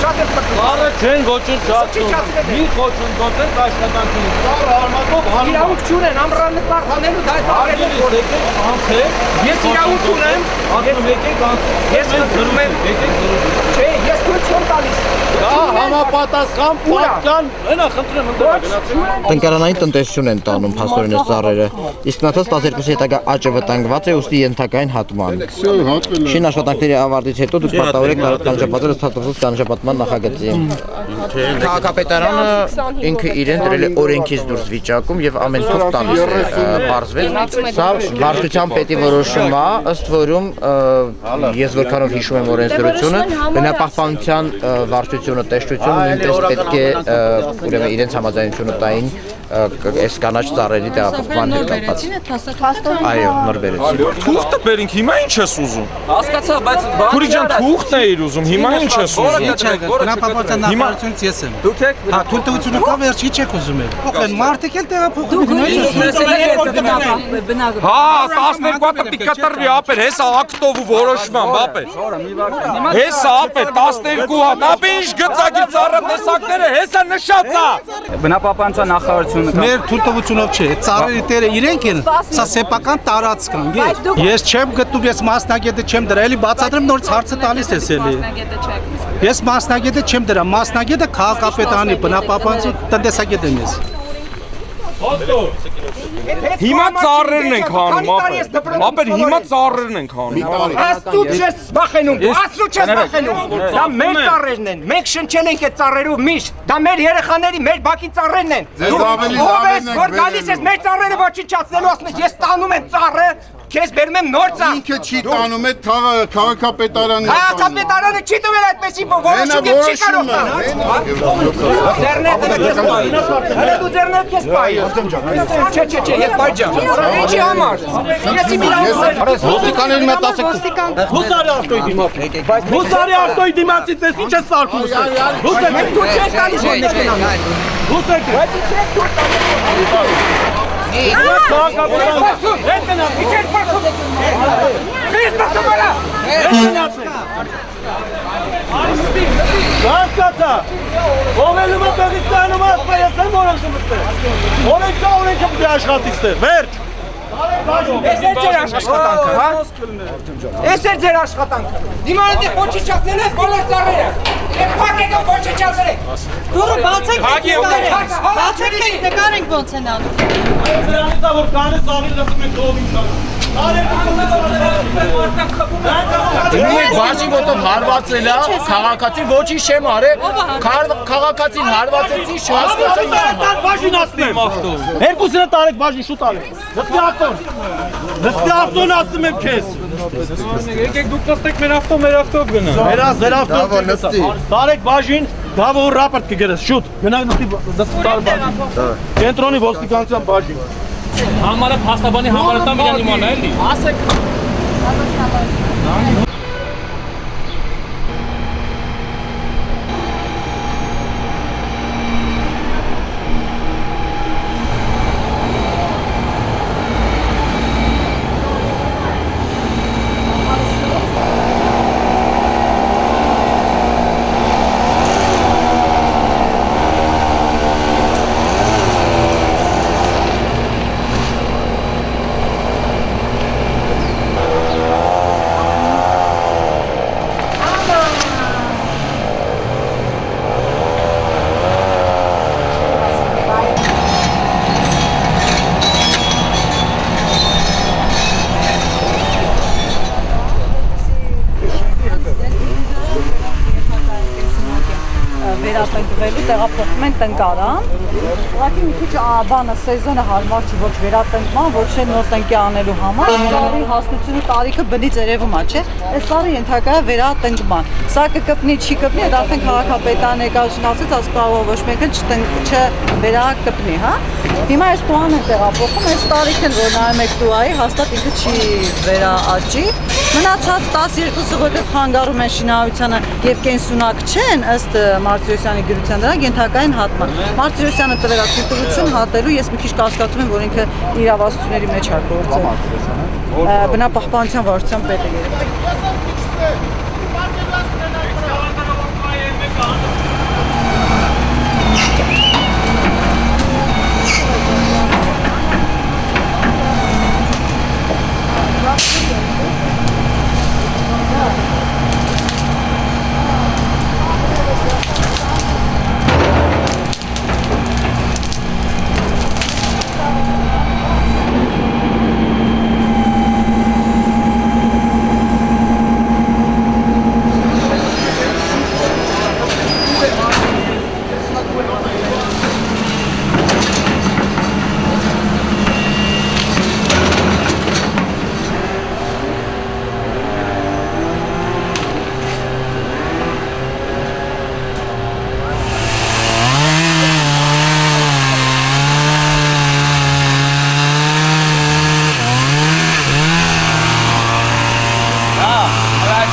շատ է փոխում։ Սարը չեն ոչնչացնում։ Մի ոչնչացել աշխատանքին։ Սարը արմատով հանում։ Իրավունք չունեն ամռանապար հանելու դա ծառերը անցե։ Ես իրավունք ունեմ, ասում եկեք անցե։ ես խնդրում եմ, չէ, ես քո չեմ տալիս։ Դա համապատասխան պատկան, այնա խնդրեմ գնացեք։ Տնկարանային տնտեսություն են տանում փաստորենս ծառերը, իսկ նախած 12 հետագա աճը վտանգված է ուստի ենթակային հատման։ Շին աշխատանքների ավարտից հետո դուք պարտավոր եք տարածքանշապատել ստատուս կանշապատման նախագծի։ Քաղաքապետարանը ինքը իրեն դրել է օրենքից դուրս վիճակում եւ ամեն թող տալիս է բարձվեց։ Սա վարչության պետի որոշում է, ըստ որում ես որքանով հիշում եմ օրենսդրությունը, բնապահպանության վարչությունը, տեսչությունը նույնպես պետք է ուրեմն իրենց համաձայնությունը տային այս կանաչ ծառերի տեղափոխման հետ կապված։ Այո, նոր բերեցի։ Թուղթը բերինք, հիմա ինչ ես ուզում։ Հասկացա, բայց Քուրի ջան, թուղթն է իր ուզում, հիմա ինչ ես ուզում։ Բնապահպանության նախարարությունից ես եմ։ դուք եք Հա, թույլտվությունը կա վերջ ի՞նչ եք ուզում եք։ Փոխեն մարդիկ էլ տեղափոխում են։ Հա, 12 հատ պիտի կտրվի ապեր, հեսա ակտով ու որոշման, բապե։ Հեսա ապեր 12 հատ, ապե ինչ գծակի ծառա տեսակները, հեսա նշած է։ բնապահպանության նախարարությունը Մեր թույլտվությունով չէ, ծառերի տերը իրենք են, սա սեփական տարածք կան։ Ես չեմ գտնում, ես մասնագետը չեմ դրա, էլի բացատրեմ նորից հարցը տալիս ես էլի։ Ես մասնագետը չեմ դրա, մասնագետը քաղաքապետարանի բնապահպանության տնտեսագետ եմ ես։ Հիմա ծառերն ենք հանում, ապեր հիմա ծառերն ենք հանում։ Աստծո չես բախենում, աստծո չես բախենում։ Դա մեր ծառերն են։ Մենք շնչել ենք այդ ծառերով միշտ։ Դա մեր երեխաների, մեր բակի ծառերն են։ Ով ես, որ գալիս ես մեր ծառերը ոչնչացնելու, ասում ես տանում եմ ծառը, քեզ բերում եմ նոր ծառ։ Ինքը չի տանում, այդ քաղաքապետարանն է։ Քաղաքապետարանը չի տվել այդպեսի որոշում չի կարող տալ։ Ձեռնետը քեզ պայի։ Հələ դու ձեռնետ քեզ պայի։ Չէ, ես պայջամ։ Ինչի համար։ Ես իմ իրավունք։ Ոստիկաններին մոտ ասեք։ Հուսարի արտոյի դիմաց։ Հուսարի արտոյի դիմացից ես ինչ ես սարքում։ Մենք դու չես տալիս որ մեքենան։ Հուսեք։ Բայց չեք դու տալիս։ Հասկացա, ողելում է Պեղիստանում ասպա ես եմ որոշում ստեղ, օրենքա օրենքը պիտի աշխատի ստեղ, վերջ։ Ես է ձեր աշխատանքը, հա? Ես է ձեր աշխատանքը։ Դիմանդ է ոչնչացնել ես բոլոր ծառերը։ Եվ փակ եք ոչնչացել եք։ Դուրը բացեք նկարենք ոնց են անում։ Դրանից է որ կանես աղիլ լսում ենք դով ինչ անում։ Դնում եք բաժին ոտով հարվածել է, քաղաքացին ոչինչ չեմ արել, քաղաքացին հարվածեցի, չհասկացա բաժին ասնեմ ավտո։ Երկուսին է տարեք բաժին, շուտ արեք։ Նստի ավտոն։ Նստի ավտոն ասում եմ քեզ։ Եկեք դուք նստեք մեր ավտով գնա։ Մեր ավտո նստի։ Տարեք բաժին, դավոր ռապորտ կգրես, շուտ։ Գնանք նստի տար բաժին։ Կենտրոնի ոստիկանության բաժին։ Համարը փաստաբանի համարը տամ իրան իմանա էլի։ Ասեք։ Վերատնկվելու տեղափոխում են տնկարան։ Ուղղակի մի քիչ բանը սեզոնը հարմար չի ոչ վերատնկման, ոչ էլ նոր տնկի անելու համար։ Ծառի հասնությունը տարիքը բնից երևում է, չէ՞։ Այս ծառը ենթակա է վերատնկման։ Սա կկպնի, չի կպնի, դա արդեն քաղաքապետարան եկածություն ասեց, ասում կարող ոչ մեկը չվերակպնի, հա։ Հիմա այս տուան են տեղափոխում, այս տարիքն որ նայում եք տուայի, հաստատ ինքը չի վերաաճի։ Մնացած 12-ը որտեղ խանգարում են շինարարությանը եւ կենսունակ չեն, ըստ Մարտիրոսյանի գրության դրանք ենթակային հատման։ Մարտիրոսյանը տվել է թույլտվություն հատելու, ես մի քիչ կասկածում եմ, որ ինքը իրավասությունների մեջ է գործել։ Բնապահպանության վարչության պետը երբ։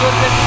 որ